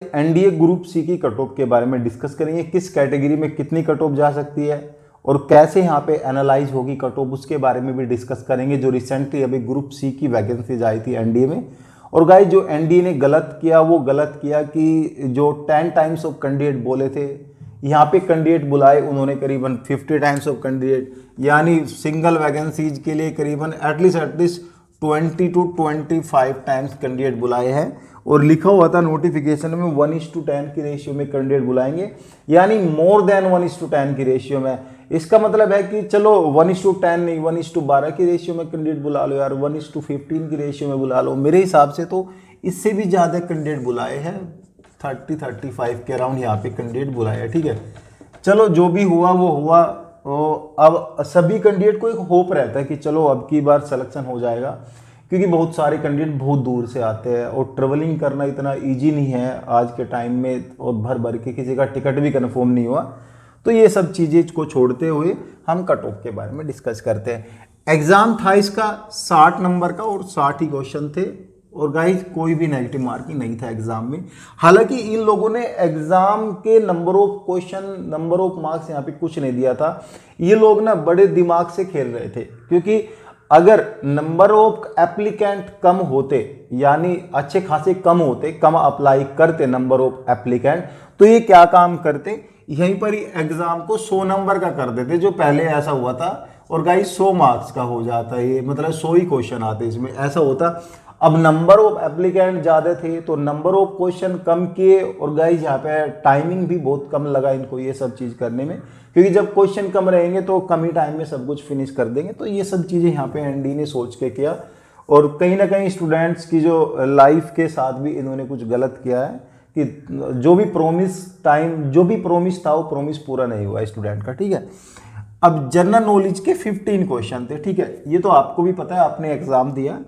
NDA group C की cut off के बारे में डिस्कस करेंगे, किस कैटेगरी में कितनी कट ऑफ जा सकती है और कैसे यहाँ पे एनालाइज होगी कट ऑफ, उसके बारे में भी डिस्कस करेंगे। जो रिसेंटली अभी ग्रुप सी की वैकेंसीज आई थी एनडीए में। और गाइस जो एनडीए ने गलत किया वो गलत किया कि जो 10 टाइम्स ऑफ कैंडिडेट बोले थे, यहाँ पे कैंडिडेट बुलाए उन्होंने करीबन 50 टाइम्स ऑफ कैंडिडेट, यानी सिंगल वैकेंसीज के लिए करीबन एटलीस्ट 20 to 25 टाइम्स कैंडिडेट बुलाए हैं। और लिखा हुआ था नोटिफिकेशन में 1:10 की रेशियो में कैंडिडेट बुलाएंगे, यानी मोर देन 1:10 की रेशियो में। इसका मतलब है कि चलो 1:10 नहीं 1:12 की रेशियो में कैंडिडेट बुला लो यार, 1:15 की रेशियो में बुला लो। मेरे हिसाब से तो इससे भी ज़्यादा कैंडिडेट बुलाए हैं, 30-35 के अराउंड यहाँ पे कैंडिडेट बुलाए हैं। ठीक है, चलो जो भी हुआ वो हुआ। अब सभी कैंडिडेट को एक होप रहता है कि चलो अब की बार सिलेक्शन हो जाएगा, क्योंकि बहुत सारे कैंडिडेट बहुत दूर से आते हैं और ट्रेवलिंग करना इतना इजी नहीं है आज के टाइम में, और भर भर के किसी का टिकट भी कंफर्म नहीं हुआ। तो ये सब चीज़ें को छोड़ते हुए हम कट ऑफ के बारे में डिस्कस करते हैं। एग्ज़ाम था इसका 60 नंबर का और 60 ही क्वेश्चन थे, और गाइस कोई भी नेगेटिव मार्किंग नहीं था एग्जाम में। हालांकि इन लोगों ने एग्जाम के number of question, number of marks यहाँ पे कुछ नहीं दिया था। ये लोग ना बड़े दिमाग से खेल रहे थे, क्योंकि अगर नंबर ऑफ एप्लीकेंट कम होते, यानी अच्छे खासे कम होते, कम अप्लाई करते नंबर ऑफ एप्लीकेंट, तो ये क्या काम करते, यहीं पर ही एग्जाम को 100 नंबर का कर देते, जो पहले ऐसा हुआ था। और गाइस 100 मार्क्स का हो जाता है ये, मतलब 100 ही क्वेश्चन आते इसमें, ऐसा होता। अब नंबर ऑफ एप्लीकेंट ज़्यादा थे तो नंबर ऑफ क्वेश्चन कम किए, और गाइस यहाँ पे टाइमिंग भी बहुत कम लगा इनको ये सब चीज़ करने में, क्योंकि जब क्वेश्चन कम रहेंगे तो कम ही टाइम में सब कुछ फिनिश कर देंगे। तो ये सब चीज़ें यहाँ पे एनडी ने सोच के किया, और कहीं ना कहीं स्टूडेंट्स की जो लाइफ के साथ भी इन्होंने कुछ गलत किया है कि जो भी प्रोमिस था वो प्रोमिस पूरा नहीं हुआ स्टूडेंट का। ठीक है, अब जनरल नॉलेज के 15 क्वेश्चन थे। ठीक है, ये तो आपको भी पता है, आपने एग्जाम दिया।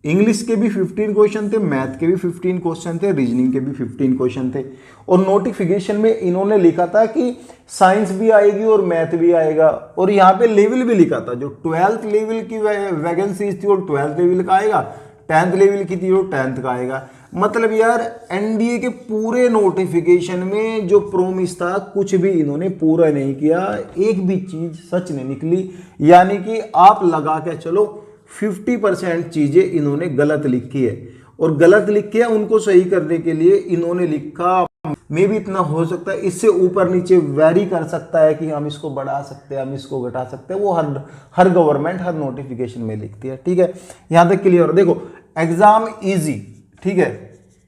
इंग्लिश के भी 15 क्वेश्चन थे, मैथ के भी 15 क्वेश्चन थे, रीजनिंग के भी 15 क्वेश्चन थे। और नोटिफिकेशन में इन्होंने लिखा था कि साइंस भी आएगी और मैथ भी आएगा, और यहाँ पे लेवल भी लिखा था, जो 12th लेवल की वैकेंसीज थी और 12th लेवल का आएगा, 10th लेवल की थी और 10th का आएगा। मतलब यार एनडीए के पूरे नोटिफिकेशन में जो प्रोमिस था कुछ भी इन्होंने पूरा नहीं किया, एक भी चीज सच नहीं निकली। यानी कि आप लगा के चलो 50% चीजें इन्होंने गलत लिखी है, और गलत लिखी है उनको सही करने के लिए इन्होंने लिखा मे भी इतना हो सकता है, इससे ऊपर नीचे वेरी कर सकता है कि हम इसको बढ़ा सकते हैं, हम इसको घटा सकते हैं। वो हर गवर्नमेंट हर नोटिफिकेशन में लिखती है। ठीक है, यहां तक क्लियर। देखो एग्जाम इजी, ठीक है,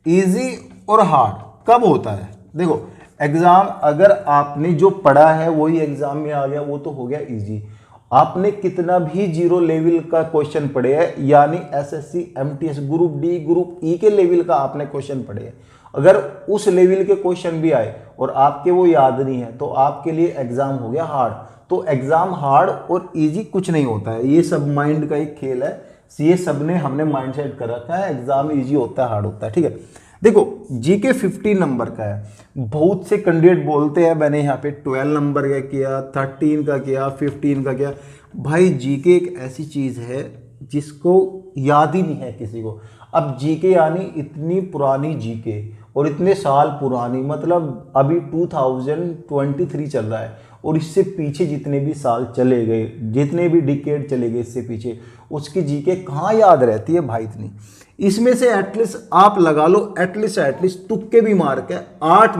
इजी और हार्ड कब होता है। देखो एग्जाम अगर आपने जो पढ़ा है वही एग्जाम में आ गया, वो तो हो गया इजी। आपने कितना भी 0 लेवल का क्वेश्चन पढ़े है, यानी SSC MTS group D group ई के लेवल का आपने क्वेश्चन पढ़े है, अगर उस लेवल के क्वेश्चन भी आए और आपके वो याद नहीं है तो आपके लिए एग्जाम हो गया हार्ड। तो एग्जाम हार्ड और इजी कुछ नहीं होता है, ये सब माइंड का एक खेल है। ये सब ने हमने माइंड सेट कर रखा है, एग्जाम इजी होता है हार्ड होता है। ठीक है, देखो जीके 15 नंबर का है। बहुत से कैंडिडेट बोलते हैं मैंने यहाँ पे 12 नंबर का किया, 13 का किया, 15 का किया। भाई जीके एक ऐसी चीज है जिसको याद ही नहीं है किसी को। अब जीके यानी इतनी पुरानी जीके और इतने साल पुरानी, मतलब अभी 2023 चल रहा है, और इससे पीछे जितने भी साल चले गए, जितने भी डिकेड चले गए इससे पीछे, उसकी जीके कहाँ याद रहती है भाई इतनी। इसमें से एटलीस्ट आप लगा लो, एटलीस्ट तुक्के भी मार के 8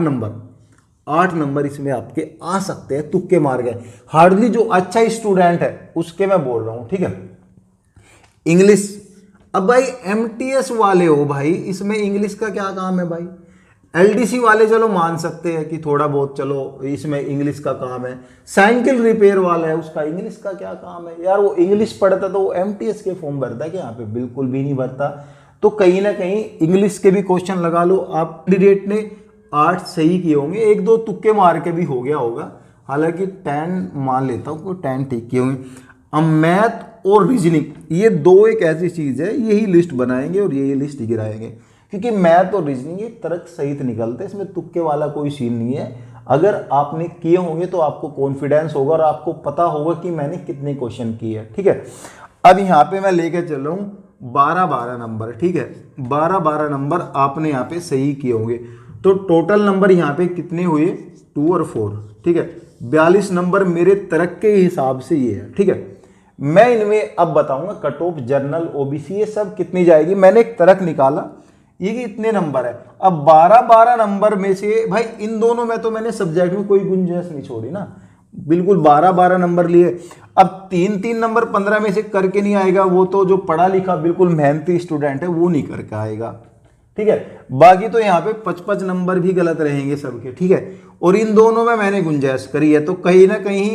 नंबर इसमें आपके आ सकते हैं, तुक्के मार गए। हार्डली जो अच्छा स्टूडेंट है उसके मैं बोल रहा हूं। ठीक है, इंग्लिश, अब भाई एमटीएस वाले हो भाई, इसमें इंग्लिश का क्या काम है भाई। एलडीसी वाले चलो मान सकते हैं कि थोड़ा बहुत चलो इसमें इंग्लिश का काम है। साइकिल रिपेयर वाला है, उसका इंग्लिश का क्या काम है यार। वो इंग्लिश पढ़ता तो वो एमटीएस के फॉर्म भरता है कि यहाँ पे बिल्कुल भी नहीं भरता। तो कहीं ना कहीं इंग्लिश के भी क्वेश्चन लगा लो। आप कैंडिडेट ने 8 सही किए होंगे, 1-2 तुक्के मार के भी हो गया होगा, हालांकि 10 मान लेता हूँ कि 10 ठीक किए होंगे। अब मैथ और रीजनिंग, ये दो एक ऐसी चीज है, यही लिस्ट बनाएंगे और यही लिस्ट गिराएंगे, क्योंकि मैथ और रीजनिंग ये तर्क सहित निकलते हैं, इसमें तुक्के वाला कोई सीन नहीं है। अगर आपने किए होंगे तो आपको कॉन्फिडेंस होगा और आपको पता होगा कि मैंने कितने क्वेश्चन किए हैं। ठीक है, अब यहाँ पे मैं लेके चल रहा हूँ 12-12 नंबर। ठीक है, 12-12 नंबर आपने यहाँ पे सही किए होंगे। तो टोटल नंबर यहाँ पे कितने हुए, 2 और 4, ठीक है। 42 नंबर मेरे तर्क के हिसाब से ये है, ठीक है। मैं इनमें अब बताऊंगा कट ऑफ जनरल ओबीसी ये सब कितनी जाएगी। मैंने एक तर्क निकाला, ये कि इतने नंबर है। अब 12 नंबर में से भाई इन दोनों में तो मैंने सब्जेक्ट में कोई गुंजाइश नहीं छोड़ी ना, बिल्कुल 12 नंबर लिए। अब 3 नंबर 15 में से करके नहीं आएगा, वो तो जो पढ़ा लिखा बिल्कुल मेहनती स्टूडेंट है वो नहीं करके आएगा, ठीक है। बाकी तो यहाँ पे 55 नंबर भी गलत रहेंगे सबके, ठीक है। और इन दोनों में मैंने गुंजाइश करी है, तो कहीं ना कहीं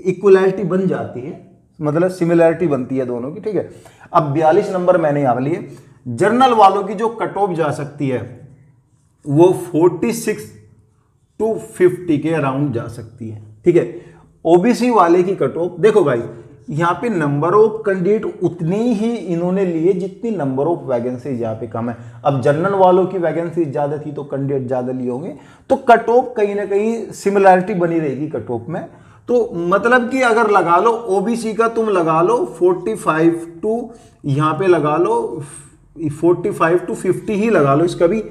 इक्वलिटी बन जाती है, मतलब सिमिलरिटी बनती है दोनों की, ठीक है। अब 42 नंबर मैंने यहाँ लिए। जर्नल वालों की जो कट ऑफ जा सकती है वो 46 to 50 के अराउंड जा सकती है, ठीक है। ओबीसी वाले की कट ऑफ देखो भाई, यहाँ पे नंबर ऑफ कैंडिडेट उतनी ही इन्होंने लिए जितनी नंबर ऑफ वैकेंसी यहाँ पे कम है। अब जनरल वालों की वैकेंसी ज्यादा थी तो कैंडिडेट ज्यादा लिए होंगे, तो कट ऑफ कहीं ना कहीं सिमिलरिटी बनी रहेगी कट ऑफ में। तो मतलब कि अगर लगा लो ओबीसी का तुम लगा लो 45 टू, यहाँ पे लगा लो 45 to 50 ही लगा लो, इसका भी।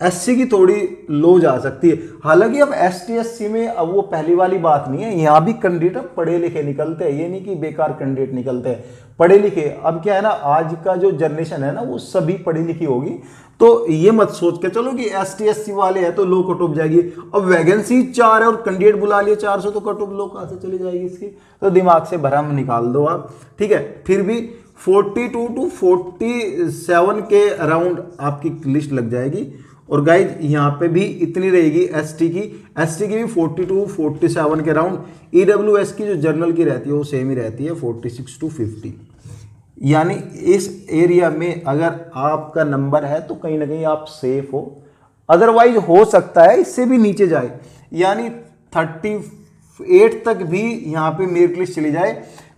एससी की थोड़ी लो जा सकती है, हालांकि अब एसटी एससी में अब वो पहली वाली बात नहीं है, यहाँ भी कैंडिडेट पढ़े लिखे निकलते हैं, ये नहीं कि बेकार कैंडिडेट निकलते हैं, पढ़े लिखे। अब क्या है ना, आज का जो जनरेशन है ना वो सभी पढ़ी लिखी होगी, तो ये मत सोच के चलो कि एसटी एससी वाले हैं तो लो कट ऑफ जाएगी। अब वैकेंसी 4 है और कैंडिडेट बुला लिए 400, तो कट ऑफ लो कहाँ से चली जाएगी इसकी। तो दिमाग से भरम निकाल दो आप, ठीक है। फिर भी 42 to 47 के अराउंड आपकी लिस्ट लग जाएगी। और गाइज यहाँ पे भी इतनी रहेगी एसटी की भी 42 47 के अराउंड। ईडब्ल्यूएस की जो जर्नल की रहती है वो सेम ही रहती है 46 to 50। यानी इस एरिया में अगर आपका नंबर है तो कहीं ना कहीं आप सेफ हो, अदरवाइज हो सकता है इससे भी नीचे जाए, यानी 38 तक भी यहाँ पे मेरिट लिस्ट चली जाए।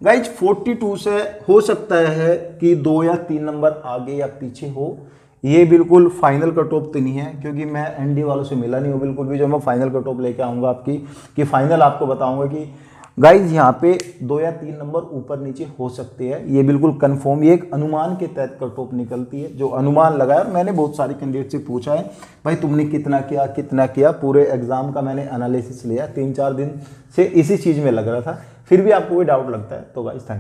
गाइज 42 से हो सकता है कि 2 या 3 नंबर आगे या पीछे हो, ये बिल्कुल फाइनल कट ऑफ तो नहीं है, क्योंकि मैं एनडी वालों से मिला नहीं हूँ बिल्कुल भी। जो मैं फाइनल कट ऑफ लेके आऊँगा आपकी, कि फाइनल आपको बताऊँगा कि गाइज यहाँ पे 2 या 3 नंबर ऊपर नीचे हो सकते हैं, ये बिल्कुल कंफर्म, ये एक अनुमान के तहत कट ऑफ निकलती है, जो अनुमान लगाया। और मैंने बहुत सारे कैंडिडेट से पूछा है भाई तुमने कितना किया, पूरे एग्जाम का मैंने एनालिसिस लिया, 3-4 दिन से इसी चीज़ में लग रहा था, फिर भी आपको कोई डाउट लगता है तो गाइज थैंक